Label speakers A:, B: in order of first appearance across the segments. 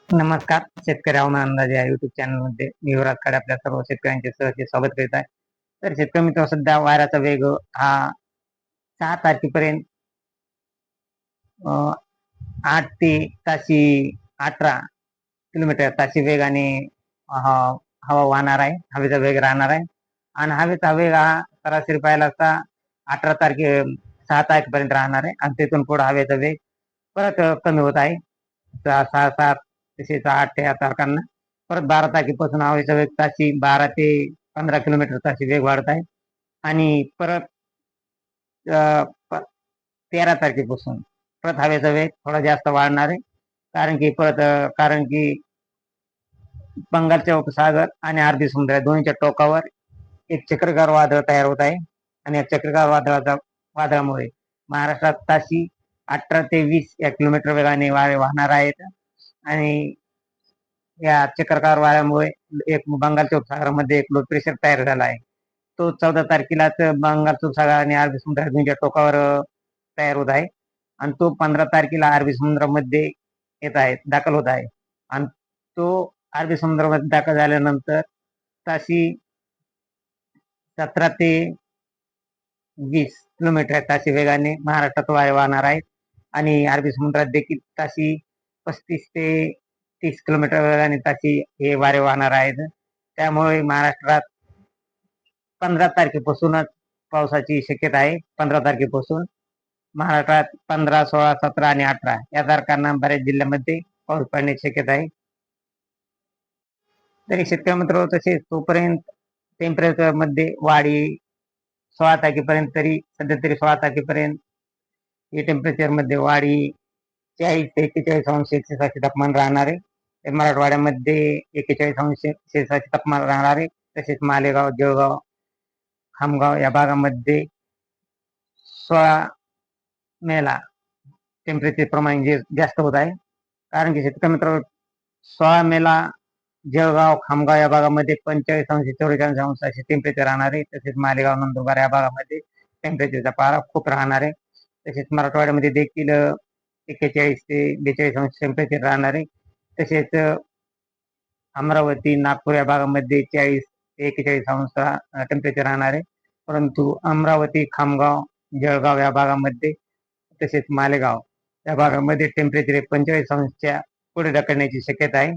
A: नमस्कार. शेतकरी हवामान अंदाज या युट्यूब चॅनलमध्ये मी युवराज खाडे आपल्या सर्व शेतकऱ्यांचे सहर्ष स्वागत करीत आहे. तर शेतकरी मित्र, सध्या वाऱ्याचा वेग हा 6 तारखेपर्यंत 8 ते ताशी 18 किलोमीटर ताशी वेगाने हवा वाहणार आहे. हवेचा वेग राहणार आहे आणि हवेचा वेग हा सरासरी पाहिला असता 18 तारखे 6 तारखेपर्यंत राहणार आहे आणि तिथून पुढे हवेचा वेग परत कमी होत आहे. 6, 7 तसेच 8 या तारखांना परत 12 तारखेपासून हवेचा वेग ताशी 12 ते 15 किलोमीटर ताशी वेग वाढत आहे आणि परत 13 तारखेपासून परत हवेचा वेग थोडा जास्त वाढणार आहे. कारण की बंगालचा उपसागर आणि अरबी समुद्र दोन्हीच्या टोकावर एक चक्रीवादळ वादळ तयार होत आहे आणि या चक्रीवादळ वादळामुळे महाराष्ट्रात ताशी 18 ते 20 या किलोमीटर वेगाने वारे वाहणार आहेत आणि या चक्रीवादळ वाऱ्यामुळे एक बंगालच्या उपसागरामध्ये एक लो प्रेशर तयार झाला आहे. तो 14 तारखेलाच बंगालचा उपसागर आणि अरबी समुद्राच्या टोकावर तयार होत आहे आणि तो 15 तारखेला अरबी समुद्रामध्ये येत आहे, दाखल होत आहे आणि तो अरबी समुद्रामध्ये दाखल झाल्यानंतर ताशी 17 ते 20 किलोमीटर ताशी वेगाने महाराष्ट्रात वारे वाहणार आहेत आणि अरबी समुद्रात देखील ताशी 35 ते 30 किलोमीटर वेगाने ताशी हे वारे वाहणार आहेत. त्यामुळे महाराष्ट्रात 15 तारखेपासूनच पावसाची शक्यता आहे. 15 तारखेपासून महाराष्ट्रात 15, 16, 17 आणि 18 या तारखांना बऱ्याच जिल्ह्यामध्ये पाऊस पडण्याची शक्यता आहे. तरी शेतकरी मित्र, तसेच तोपर्यंत टेम्परेचर मध्ये वाढी 16 तारखेपर्यंत सध्या तरी 16 तारखेपर्यंत हे टेम्परेचर मध्ये वाढी 40 ते 41 अंश सेल्सिअस तापमान राहणार आहे. मराठवाड्यामध्ये 41 अंश सेल्सिअस तापमान राहणार आहे. तसेच मालेगाव, जळगाव, खामगाव या भागामध्ये 16 मेला टेम्परेचर प्रमाण जास्त होत आहे. कारण की शेतकरी मित्र, 16 मेला जळगाव, खामगाव या भागामध्ये 45 अंश 44 अंश असे टेम्परेचर राहणार आहे. तसेच मालेगाव, नंदुरबार या भागामध्ये टेम्परेचरचा पारा खूप राहणार आहे. तसेच मराठवाड्यामध्ये देखील 41 ते 42 अंश टेम्परेचर राहणार आहे. तसेच अमरावती, नागपूर या भागामध्ये 40 ते 41 अंश टेम्परेचर राहणार आहे. परंतु अमरावती, खामगाव, जळगाव या भागामध्ये तसेच मालेगाव या भागामध्ये टेम्परेचर 45 अंशच्या पुढे ढकलण्याची शक्यता आहे.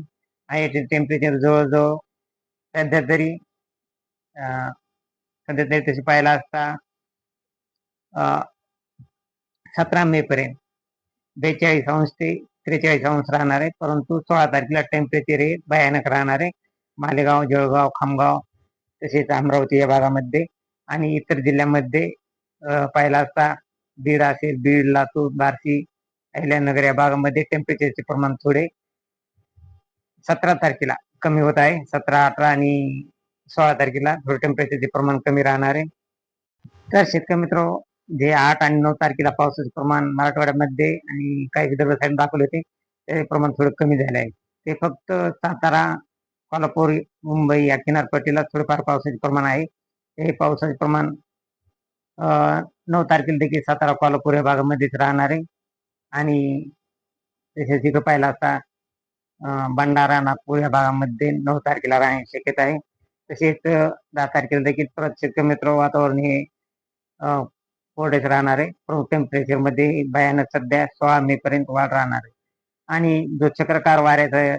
A: आणि टेम्परेचर जवळजवळ सध्या तरी तशी पाहायला असता 17 मे पर्यंत 42 अंश ते 43 अंश राहणार आहे. परंतु 16 तारखेला टेम्परेचर हे भयानक राहणार आहे. मालेगाव, जळगाव, खामगाव तसेच अमरावती या भागामध्ये आणि इतर जिल्ह्यामध्ये पाहिला असता बीड असेल, बीड, लातूर, बार्शी, अहिल्यानगर या भागामध्ये टेम्परेचरचे प्रमाण थोडे 17 तारखेला कमी होत आहे. 17, 18 आणि 16 तारखेला थोडे टेम्परेचरचे प्रमाण कमी राहणार आहे. तर शेतकरी मित्र, जे 8 आणि 9 तारखेला पावसाचे प्रमाण मराठवाड्यामध्ये आणि काही विदर्भ साईड दाखवले होते, ते प्रमाण थोडं कमी झाले आहे. ते फक्त सातारा, कोल्हापूर, मुंबई या किनारपट्टीला थोडेफार पावसाचे प्रमाण आहे. हे पावसाचे प्रमाण 9 तारखेला देखील सातारा, कोल्हापूर या भागामध्येच राहणार आहे आणि तसेच तिथं पाहिला असता भंडारा, नागपूर या भागामध्ये 9 तारखेला राहण्याची शक्यता आहे. तसेच 10 तारखेला देखील परत शेतकरी मित्र वातावरण हे कोरडेच राहणार आहे. टेम्परेचर मध्ये भयानक सध्या 16 मे पर्यंत वाढ राहणार आहे आणि जो चक्रकार वाऱ्याचा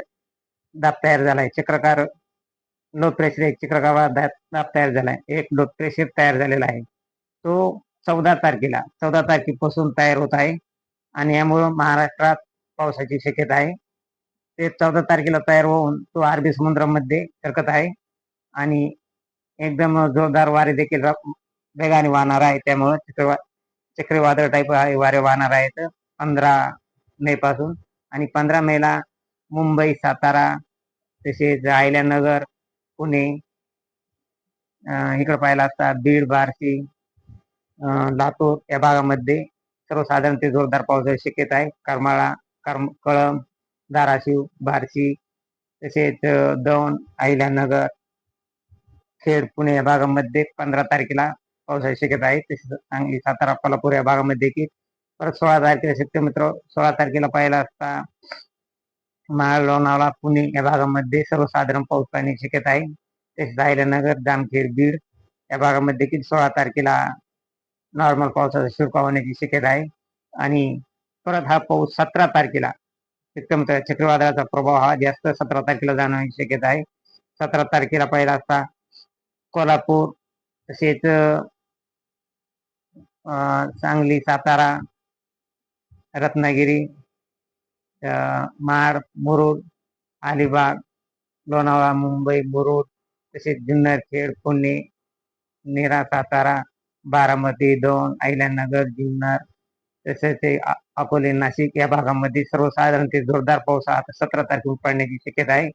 A: दाब तयार झालाय, चक्रकार लो प्रेशर एक चक्रकार दाब तयार झालाय, एक लो प्रेशर तयार झालेला आहे. तो 14 तारखेपासून तयार होत आहे आणि यामुळे महाराष्ट्रात पावसाची शक्यता आहे. ते 14 तारखेला तयार होऊन तो अरबी समुद्रामध्ये सरकत आहे आणि एकदम जोरदार वारे देखील वेगाने वाहणार आहे. त्यामुळे चक्रीवादळ टाईप वारे वाहणार आहेत 15 मे पासून आणि 15 मेला मुंबई, सातारा तसेच अहिल्यानगर, पुणे इकडे पाहिला असता बीड, बार्शी, लातूर या भागामध्ये सर्वसाधारण ते जोरदार पावसाची शक्यता आहे. करमाळा, कळंब, धाराशिव, बार्शी तसेच दौंड, अहिल्यानगर, खेड, पुणे या भागामध्ये 15 तारखेला पावसाची शक्यता आहे. तसेच सांगली, सातारा, कोल्हापूर या भागामध्ये देखील परत 16 तारखेला शेतकरी मित्र, 16 तारखेला पाहिला असता महाड, लोणावळा, पुणे या भागामध्ये सर्वसाधारण पाऊस पडण्याची शक्यता आहे. तसेच अहिल्यानगर, जामखेड, बीड या भागामध्ये देखील 16 तारखेला नॉर्मल पावसाचा शिरकाव होण्याची शक्यता आहे. आणि परत हा पाऊस 17 तारखेला एकदम चक्रीवादळाचा प्रभाव हा जास्त 17 तारखेला जाणवण्याची शक्यता आहे. 17 तारखेला पहिला असता कोल्हापूर, तसेच सांगली, सातारा, रत्नागिरी, महाड, मुरुड, अलिबाग, लोणावळा, मुंबई, मुरुड, तसेच जुन्नर, खेड, पुणे, नीरा, सातारा, बारामती, दौंड, अहिल्यानगर, जुन्नर, तसेच अकोले, नाशिक या भागामध्ये सर्वसाधारण ते जोरदार पाऊस आता 17 तारखेला पडण्याची शक्यता आहे.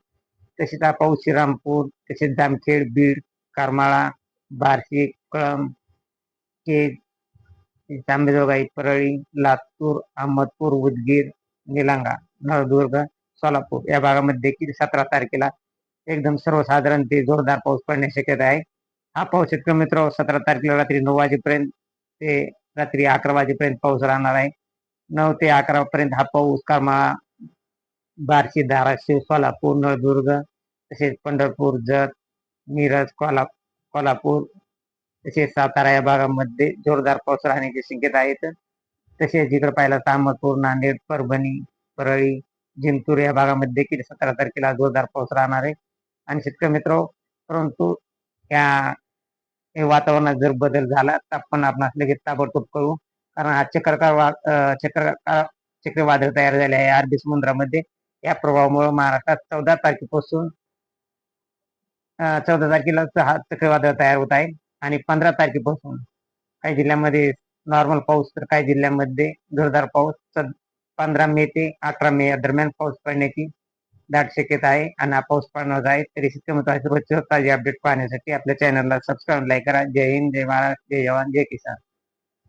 A: तसेच हा पाऊस श्रीरामपूर, तसेच जामखेड, बीड, करमाळा, बार्शी, कळंब, केज, अंबेजोगाई, परळी, लातूर, अहमदपूर, उदगीर, निलंगा, नळदुर्ग, सोलापूर या भागामध्ये देखील 17 तारखेला एकदम सर्वसाधारण ते जोरदार पाऊस पडण्याची शक्यता आहे. हा पाऊस शेतकरी मित्र 17 तारखेला रात्री 9 वाजेपर्यंत ते रात्री 11 वाजेपर्यंत पाऊस राहणार आहे. 9 ते 11 पर्यंत हा पाऊस करमाळा, बार्शी, धाराशिव, सोलापूर, नळदुर्ग, तसेच पंढरपूर, जत, मिरज, कोल्हापूर, तसेच सातारा या भागामध्ये जोरदार पाऊस राहण्याची शक्यता आहेत. तसेच जिकडे पाहिला अहमदपूर, नांदेड, परभणी, परळी, जिंतूर या भागामध्ये देखील 17 तारखेला जोरदार पाऊस राहणार आहे. आणि शेतकरी मित्र, परंतु या वातावरणात जर बदल झाला तर आपण लगेच ताबडतोब करू, कारण हा चक्रीवादळ तयार झाले आहे अरबी समुद्रामध्ये. या प्रभावामुळे महाराष्ट्रात 14 तारखेपासून 14 तारखेला हा चक्रीवादळ तयार होत आहे. आणि 15 तारखेपासून काही जिल्ह्यामध्ये नॉर्मल पाऊस, तर काही जिल्ह्यामध्ये जोरदार पाऊस. 15 मे ते 18 मे या दरम्यान पाऊस पडण्याची दाट शक्यता आहे. आणि हा पाऊस पडणार आहे. तरी शेतकरी ताजी अपडेट पाहण्यासाठी आपल्या चॅनलला सबस्क्राईब, लाईक करा. जय हिंद, जय महाराष्ट्र, जय जवान, जय किसान.